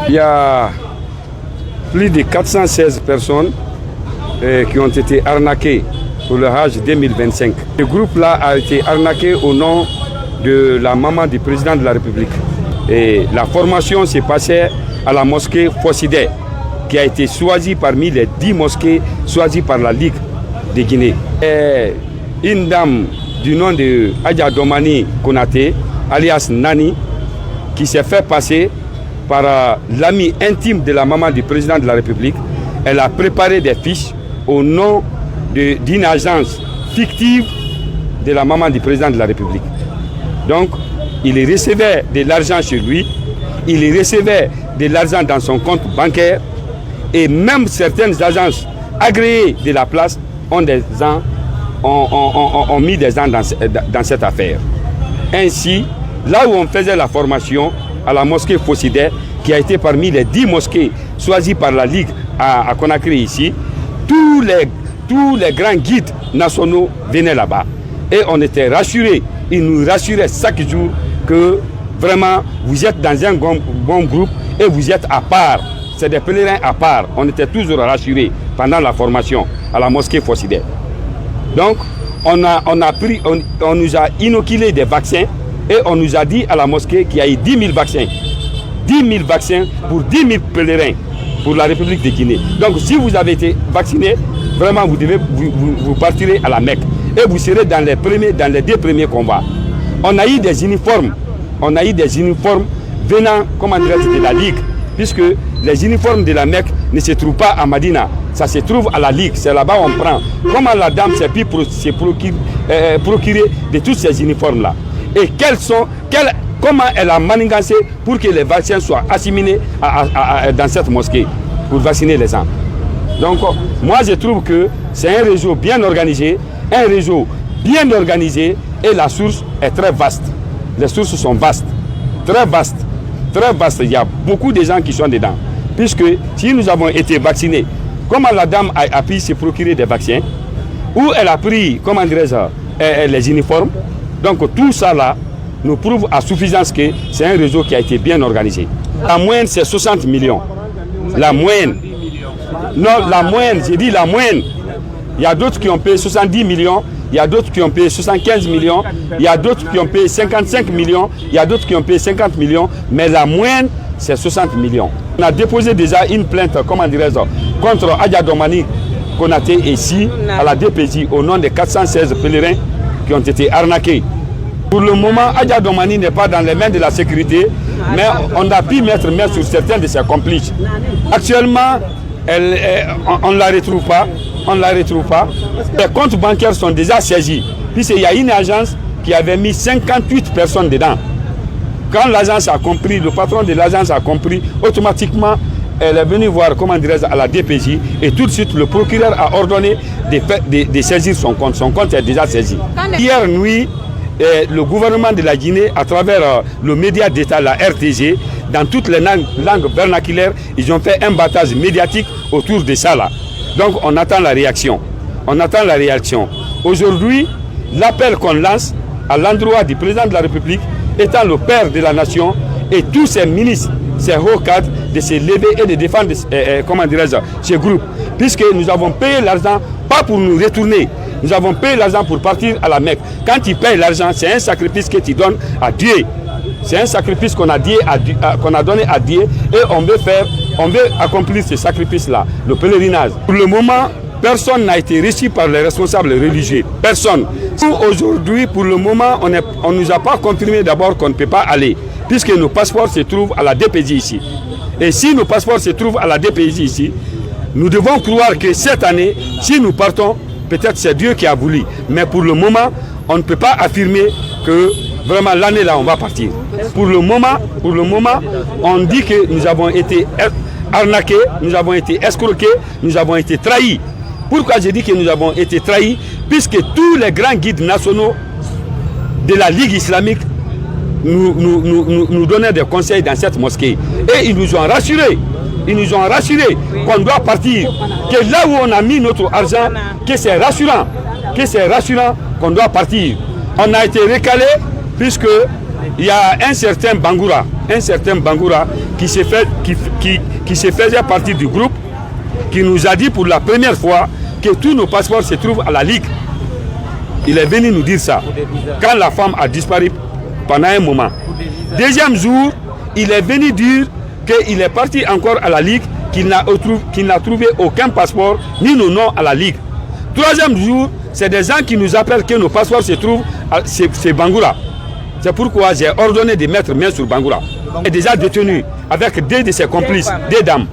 Il y a plus de 416 personnes qui ont été arnaquées pour le Hajj 2025. Ce groupe-là a été arnaqué au nom de la maman du président de la République. Et la formation s'est passée à la mosquée Fossidé, qui a été choisie parmi les 10 mosquées choisies par la Ligue de Guinée. Et une dame du nom de Adja Domani Konaté, alias Nani, qui s'est fait passer par l'ami intime de la maman du président de la République. Elle a préparé des fiches au nom d'une agence fictive de la maman du président de la République. Donc, il recevait de l'argent chez lui, il recevait de l'argent dans son compte bancaire, et même certaines agences agréées de la place ont mis des gens dans cette affaire. Ainsi, là où on faisait la formation à la mosquée Fossidé, qui a été parmi les 10 mosquées choisies par la Ligue à Conakry ici, tous les grands guides nationaux venaient là-bas. Et on était rassurés, ils nous rassuraient chaque jour que vraiment vous êtes dans un bon groupe et vous êtes à part. C'est des pèlerins à part. On était toujours rassurés pendant la formation à la mosquée Fossidé. Donc, on nous a inoculé des vaccins et on nous a dit à la mosquée qu'il y a eu 10 000 vaccins. 10 000 vaccins pour 10 000 pèlerins pour la République de Guinée. Donc, si vous avez été vacciné, vraiment, vous partirez à la Mecque et vous serez dans les 2 premiers combats. On a eu des uniformes. On a eu des uniformes venant, comment dire, de la Ligue, puisque les uniformes de la Mecque ne se trouvent pas à Madina, ça se trouve à la Ligue, c'est là-bas on prend. Comment la dame s'est pu procurer de tous ces uniformes-là? Et comment elle a manigancé pour que les vaccins soient assimilés dans cette mosquée, pour vacciner les gens? Donc, moi je trouve que c'est un réseau bien organisé, et la source est très vaste. Les sources sont vastes, très vastes. Très vaste, il y a beaucoup de gens qui sont dedans. Puisque si nous avons été vaccinés, comment la dame a pu se procurer des vaccins, ou elle a pris, comment dirais-je, les uniformes. Donc tout ça là nous prouve à suffisance que c'est un réseau qui a été bien organisé. La moyenne c'est 60 millions. La moyenne. Non, la moyenne, j'ai dit la moyenne. Il y a d'autres qui ont payé 70 millions. Il y a d'autres qui ont payé 75 millions, il y a d'autres qui ont payé 55 millions, il y a d'autres qui ont payé 50 millions, mais la moyenne, c'est 60 millions. On a déposé déjà une plainte, comment dirais-je, contre Adja Domani Konaté ici, à la DPJ, au nom de 416 pèlerins qui ont été arnaqués. Pour le moment, Adja Domani n'est pas dans les mains de la sécurité, mais on a pu mettre main sur certains de ses complices. Actuellement, on ne la retrouve pas. Les comptes bancaires sont déjà saisis. Puisqu'il y a une agence qui avait mis 58 personnes dedans. Quand l'agence a compris, le patron de l'agence a compris, automatiquement, elle est venue voir, comment dirais-je, à la DPJ, et tout de suite, le procureur a ordonné de saisir son compte. Son compte est déjà saisi. Hier nuit, le gouvernement de la Guinée, à travers le média d'État, la RTG, dans toutes les langues vernaculaires, ils ont fait un battage médiatique autour de ça là. Donc on attend la réaction. Aujourd'hui, l'appel qu'on lance à l'endroit du président de la République, étant le père de la nation, et tous ses ministres, ses hauts cadres, de se lever et de défendre, ce groupe. Puisque nous avons payé l'argent, pas pour nous retourner, nous avons payé l'argent pour partir à la Mecque. Quand tu payes l'argent, c'est un sacrifice que tu donnes à Dieu. C'est un sacrifice qu'on a donné à Dieu, et on veut accomplir ce sacrifice-là, le pèlerinage. Pour le moment, personne n'a été reçu par les responsables religieux. Personne. Aujourd'hui, pour le moment, on ne nous a pas confirmé d'abord qu'on ne peut pas aller, puisque nos passeports se trouvent à la DPJ ici. Et si nos passeports se trouvent à la DPJ ici, nous devons croire que cette année, si nous partons, peut-être c'est Dieu qui a voulu. Mais pour le moment, on ne peut pas affirmer que vraiment l'année là, on va partir. Pour le moment, on dit que nous avons été arnaqués, nous avons été escroqués, nous avons été trahis. Pourquoi je dis que nous avons été trahis? Puisque tous les grands guides nationaux de la Ligue islamique nous donnaient des conseils dans cette mosquée. Et ils nous ont rassurés. Qu'on doit partir. Que là où on a mis notre argent, que c'est rassurant qu'on doit partir. On a été recalé puisque il y a un certain Bangoura qui se faisait partie du groupe, qui nous a dit pour la première fois que tous nos passeports se trouvent à la Ligue. Il est venu nous dire ça quand la femme a disparu pendant un moment. Deuxième jour, il est venu dire qu'il est parti encore à la Ligue, qu'il n'a trouvé aucun passeport ni nos noms à la Ligue. Troisième jour, c'est des gens qui nous appellent que nos passeports se trouvent à Bangoura. C'est pourquoi j'ai ordonné de mettre main sur Bangoura. Il est déjà détenu avec deux de ses complices, deux dames.